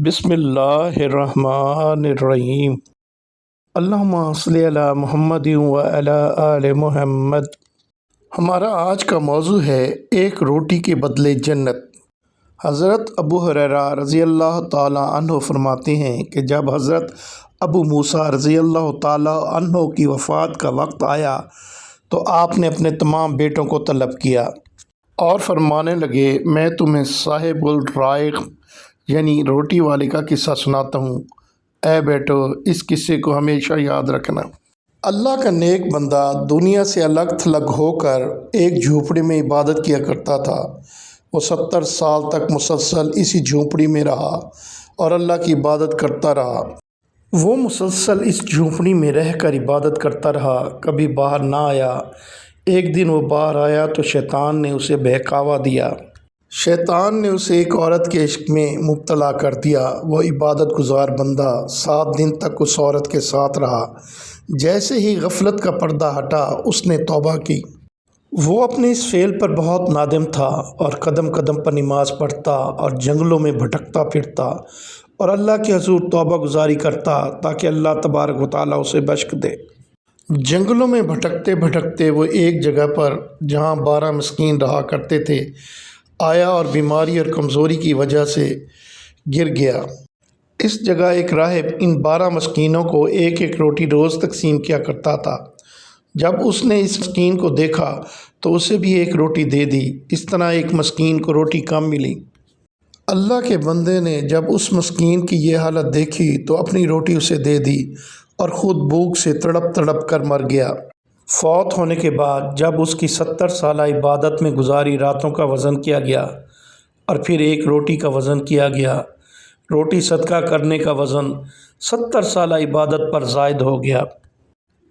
بسم اللہ الرحمن الرحیم۔ اللہم صلی علی محمد وعلی آل محمد۔ ہمارا آج کا موضوع ہے ایک روٹی کے بدلے جنت۔ حضرت ابو ہریرہ رضی اللہ تعالیٰ عنہ فرماتے ہیں کہ جب حضرت ابو موسیٰ رضی اللہ تعالیٰ عنہ کی وفات کا وقت آیا تو آپ نے اپنے تمام بیٹوں کو طلب کیا اور فرمانے لگے، میں تمہیں صاحب الرائق یعنی روٹی والے کا قصہ سناتا ہوں۔ اے بیٹو، اس قصے کو ہمیشہ یاد رکھنا۔ اللہ کا نیک بندہ دنیا سے الگ تھلگ ہو کر ایک جھونپڑی میں عبادت کیا کرتا تھا۔ وہ 70 سال تک مسلسل اسی جھونپڑی میں رہا اور اللہ کی عبادت کرتا رہا۔ وہ مسلسل اس جھونپڑی میں رہ کر عبادت کرتا رہا، کبھی باہر نہ آیا۔ ایک دن وہ باہر آیا تو شیطان نے اسے بہکاوا دیا۔ شیطان نے اسے ایک عورت کے عشق میں مبتلا کر دیا۔ وہ عبادت گزار بندہ 7 دن تک اس عورت کے ساتھ رہا۔ جیسے ہی غفلت کا پردہ ہٹا، اس نے توبہ کی۔ وہ اپنے اس فعل پر بہت نادم تھا اور قدم قدم پر نماز پڑھتا اور جنگلوں میں بھٹکتا پھرتا اور اللہ کے حضور توبہ گزاری کرتا تاکہ اللہ تبارک و تعالیٰ اسے بخش دے۔ جنگلوں میں بھٹکتے بھٹکتے وہ ایک جگہ پر جہاں 12 مسکین رہا کرتے تھے آیا اور بیماری اور کمزوری کی وجہ سے گر گیا۔ اس جگہ ایک راہب ان 12 مسکینوں کو ایک ایک روٹی روز تقسیم کیا کرتا تھا۔ جب اس نے اس مسکین کو دیکھا تو اسے بھی ایک روٹی دے دی۔ اس طرح ایک مسکین کو روٹی کم ملی۔ اللہ کے بندے نے جب اس مسکین کی یہ حالت دیکھی تو اپنی روٹی اسے دے دی اور خود بھوک سے تڑپ تڑپ کر مر گیا۔ فوت ہونے کے بعد جب اس کی 70 سالہ عبادت میں گزاری راتوں کا وزن کیا گیا اور پھر ایک روٹی کا وزن کیا گیا، روٹی صدقہ کرنے کا وزن 70 سالہ عبادت پر زائد ہو گیا۔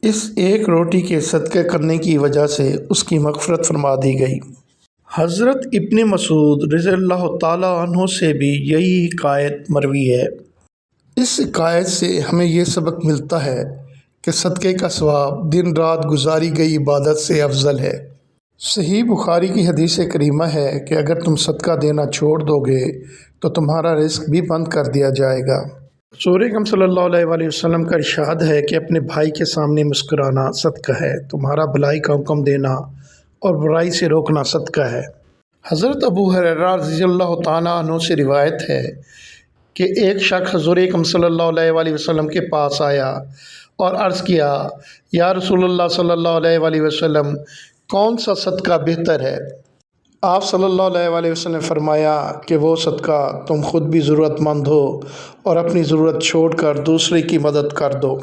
اس ایک روٹی کے صدقہ کرنے کی وجہ سے اس کی مغفرت فرما دی گئی۔ حضرت ابن مسعود رضی اللہ تعالیٰ عنہ سے بھی یہی حکایت مروی ہے۔ اس حکایت سے ہمیں یہ سبق ملتا ہے کہ صدقے کا ثواب دن رات گزاری گئی عبادت سے افضل ہے۔ صحیح بخاری کی حدیث کریمہ ہے کہ اگر تم صدقہ دینا چھوڑ دو گے تو تمہارا رزق بھی بند کر دیا جائے گا۔ رسول اکرم صلی اللہ علیہ وآلہ وسلم کا ارشاد ہے کہ اپنے بھائی کے سامنے مسکرانا صدقہ ہے، تمہارا بھلائی کا حکم دینا اور برائی سے روکنا صدقہ ہے۔ حضرت ابو ہریرہ رضی اللہ تعالیٰ عنہ سے روایت ہے کہ ایک شخص حضور اکرم صلی اللہ علیہ وآلہ وسلم کے پاس آیا اور عرض کیا، یا رسول اللہ صلی اللہ علیہ وآلہ وسلم، کون سا صدقہ بہتر ہے؟ آپ صلی اللہ علیہ وآلہ وسلم نے فرمایا کہ وہ صدقہ تم خود بھی ضرورت مند ہو اور اپنی ضرورت چھوڑ کر دوسرے کی مدد کر دو۔